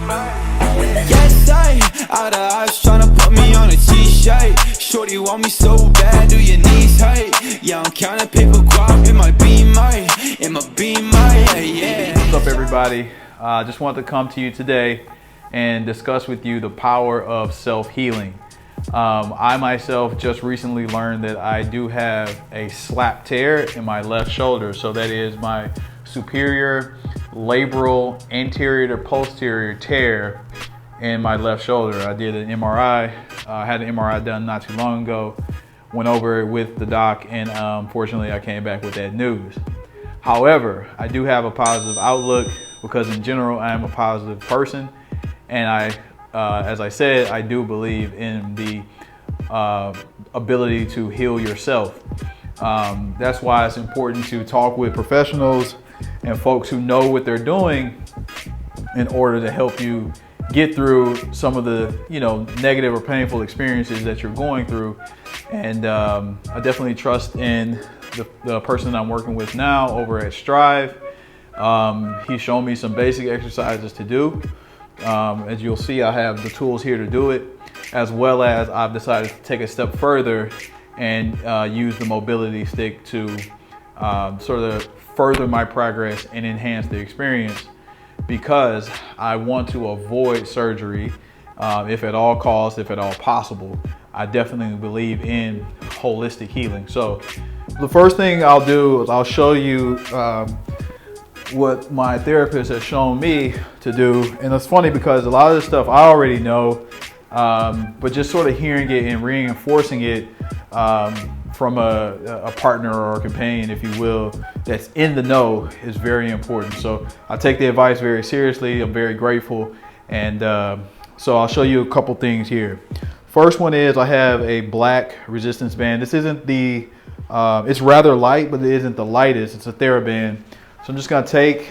Yes, I out of eyes tryna put me on a t-shirt. Shorty want me so bad, do your knees hurt? Yeah, I'm counting paper guap in my beamer, yeah. What's up, everybody? Just wanted to come to you today and discuss with you the power of self-healing. I myself just recently learned that I do have a slap tear in my left shoulder. So that is my superior labral anterior to posterior tear in my left shoulder. I did an MRI. I had an MRI done not too long ago. Went over it with the doc, and unfortunately I came back with that news. However, I do have a positive outlook because in general I am a positive person, and as I said, I do believe in the ability to heal yourself. That's why it's important to talk with professionals and folks who know what they're doing in order to help you get through some of the negative or painful experiences that you're going through. And I definitely trust in the person that I'm working with now over at Strive. He's shown me some basic exercises to do. As you'll see, I have the tools here to do it, as well as I've decided to take a step further and use the mobility stick to sort of further my progress and enhance the experience, because I want to avoid surgery if at all costs, if at all possible. I definitely believe in holistic healing. So the first thing I'll do is I'll show you what my therapist has shown me to do. And it's funny because a lot of this stuff I already know, but just sort of hearing it and reinforcing it from a partner or a companion, if you will, that's in the know is very important. So I take the advice very seriously. I'm very grateful. And so I'll show you a couple things here. First one is I have a black resistance band. This isn't the, it's rather light, but it isn't the lightest. It's a TheraBand. So I'm just gonna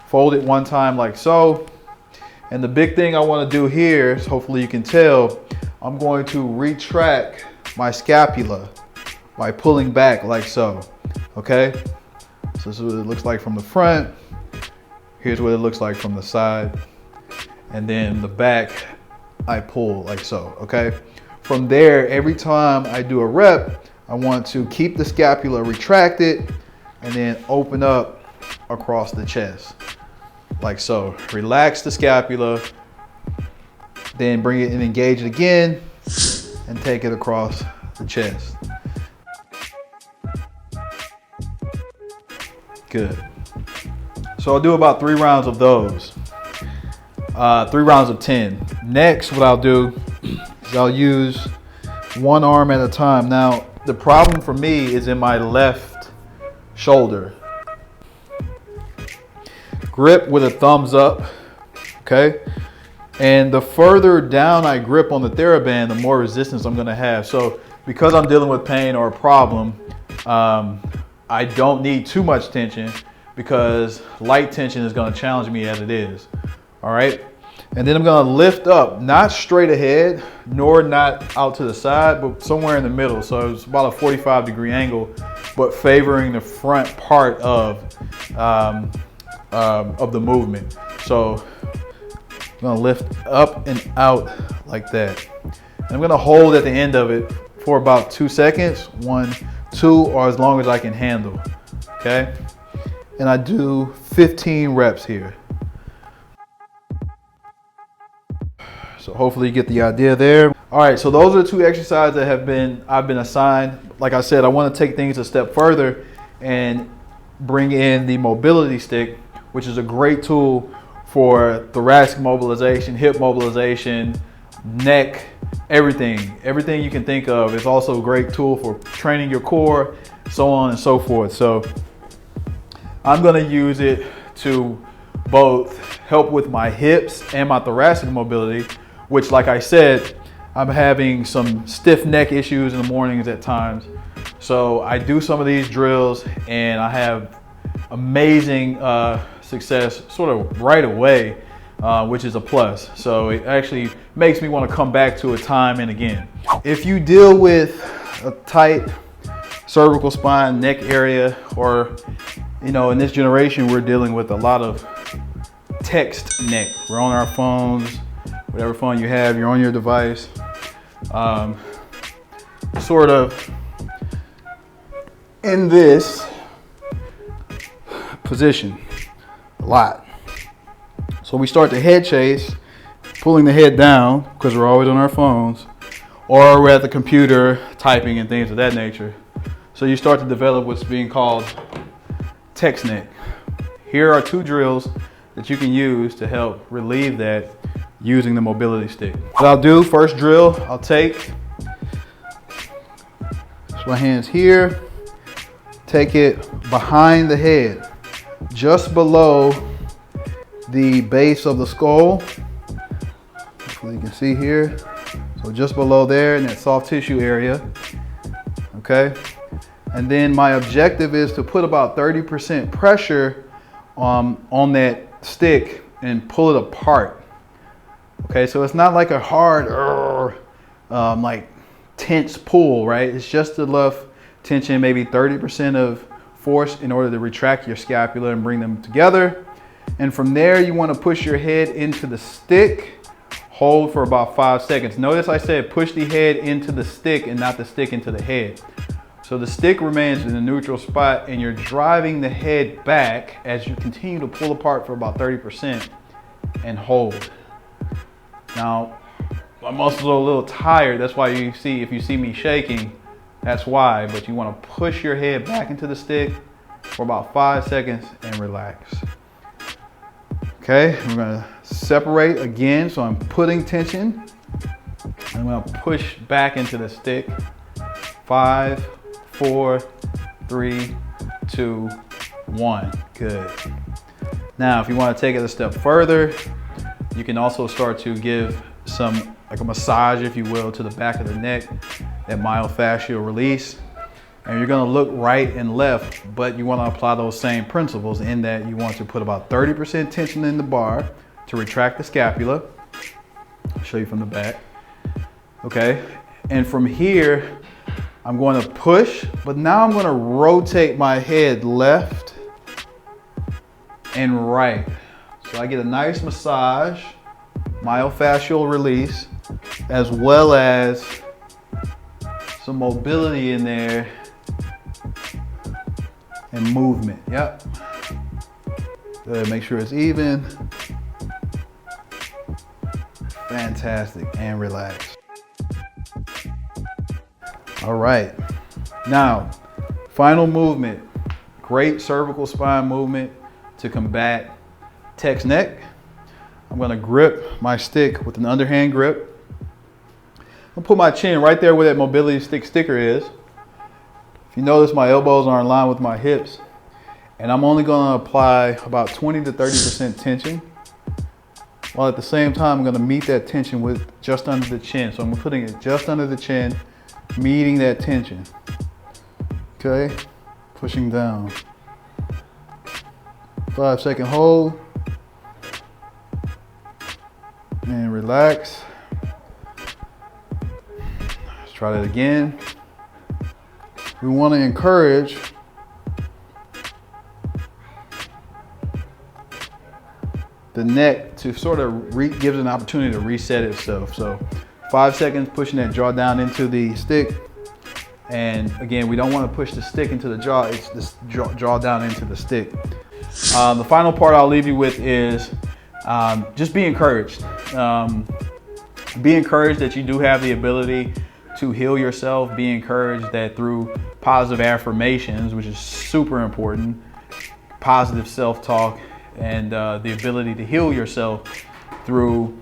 fold it one time like so. And the big thing I wanna do here is, hopefully you can tell, I'm going to retract my scapula by pulling back like so, okay? So this is what it looks like from the front. Here's what it looks like from the side. And then the back, I pull like so, okay? From there, every time I do a rep, I want to keep the scapula retracted and then open up across the chest, like so. Relax the scapula, then bring it and engage it again, and take it across the chest. Good. So I'll do about 3 rounds of those. 3 rounds of 10. Next, what I'll do is I'll use one arm at a time. Now, the problem for me is in my left shoulder. Grip with a thumbs up, okay? And the further down I grip on the TheraBand, the more resistance I'm gonna have. So because I'm dealing with pain or a problem, I don't need too much tension, because light tension is gonna challenge me as it is, all right? And then I'm gonna lift up, not straight ahead, nor not out to the side, but somewhere in the middle. So it's about a 45-degree angle, but favoring the front part of the movement. So I'm gonna lift up and out like that. And I'm gonna hold at the end of it for about 2 seconds, 1, 2, or as long as I can handle, okay? And I do 15 reps here. So hopefully you get the idea there. All right, so those are the 2 exercises that I've been assigned. Like I said, I want to take things a step further and bring in the mobility stick, which is a great tool for thoracic mobilization, hip mobilization, neck, everything you can think of. It's also a great tool for training your core, so on and so forth. So I'm going to use it to both help with my hips and my thoracic mobility, which, like I said, I'm having some stiff neck issues in the mornings at times. So I do some of these drills and I have amazing success sort of right away, which is a plus. So it actually makes me want to come back to it time and again. If you deal with a tight cervical spine, neck area, or in this generation we're dealing with a lot of text neck. We're on our phones, whatever phone you have, you're on your device. Sort of in this position a lot. So we start the head chase, pulling the head down because we're always on our phones, or we're at the computer typing and things of that nature. So you start to develop what's being called text neck. Here are 2 drills that you can use to help relieve that using the mobility stick. What I'll do, first drill, I'll take my hands here, take it behind the head, just below the base of the skull. Hopefully you can see here. So just below there in that soft tissue area, okay? And then my objective is to put about 30% pressure on that stick and pull it apart. Okay, so it's not like a hard, like tense pull, right? It's just enough tension, maybe 30% of force in order to retract your scapula and bring them together. And from there, you want to push your head into the stick, hold for about 5 seconds. Notice I said push the head into the stick and not the stick into the head. So the stick remains in the neutral spot and you're driving the head back as you continue to pull apart for about 30% and hold. Now, my muscles are a little tired. That's why you see, if you see me shaking, that's why. But you want to push your head back into the stick for about 5 seconds and relax. Okay, we're gonna separate again. So I'm putting tension. I'm gonna push back into the stick. 5, 4, 3, 2, 1. Good. Now, if you want to take it a step further, you can also start to give some, like a massage, if you will, to the back of the neck, that myofascial release. And you're gonna look right and left, but you wanna apply those same principles in that you want to put about 30% tension in the bar to retract the scapula. I'll show you from the back. Okay, and from here, I'm going to push, but now I'm gonna rotate my head left and right. So I get a nice massage, myofascial release, as well as some mobility in there and movement. Yep. Good, make sure it's even. Fantastic, and relax. All right, now, final movement. Great cervical spine movement to combat text neck. I'm gonna grip my stick with an underhand grip. I'll put my chin right there where that mobility stick sticker is. If you notice, my elbows are in line with my hips, and I'm only gonna apply about 20 to 30% tension, while at the same time, I'm gonna meet that tension with just under the chin. So I'm putting it just under the chin, meeting that tension. Okay, pushing down. 5-second hold, and relax. Let's try that again. We want to encourage the neck to sort of gives an opportunity to reset itself. So 5 seconds, pushing that jaw down into the stick. And again, we don't want to push the stick into the jaw, it's this jaw down into the stick. The final part I'll leave you with is just be encouraged. Be encouraged that you do have the ability to heal yourself. Be encouraged that through positive affirmations, which is super important, positive self-talk, and the ability to heal yourself through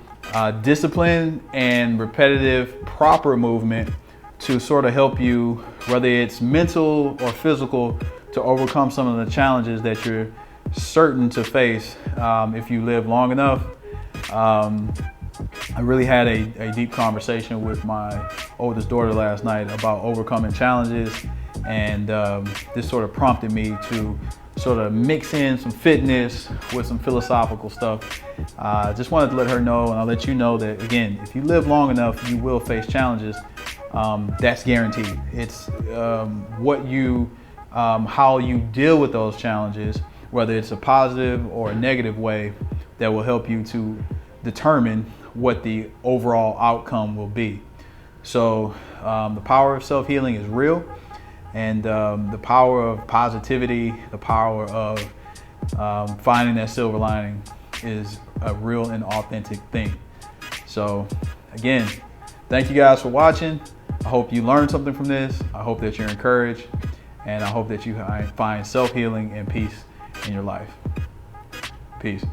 discipline and repetitive proper movement to sort of help you, whether it's mental or physical, to overcome some of the challenges that you're certain to face if you live long enough. I really had a deep conversation with my oldest daughter last night about overcoming challenges, and this sort of prompted me to sort of mix in some fitness with some philosophical stuff. Just wanted to let her know, and I'll let you know that, again, if you live long enough, you will face challenges. That's guaranteed. It's how you deal with those challenges, whether it's a positive or a negative way, that will help you to determine what the overall outcome will be. So the power of self-healing is real, and the power of positivity, the power of finding that silver lining is a real and authentic thing. So again, thank you guys for watching. I hope you learned something from this. I hope that you're encouraged, and I hope that you find self-healing and peace in your life. Peace.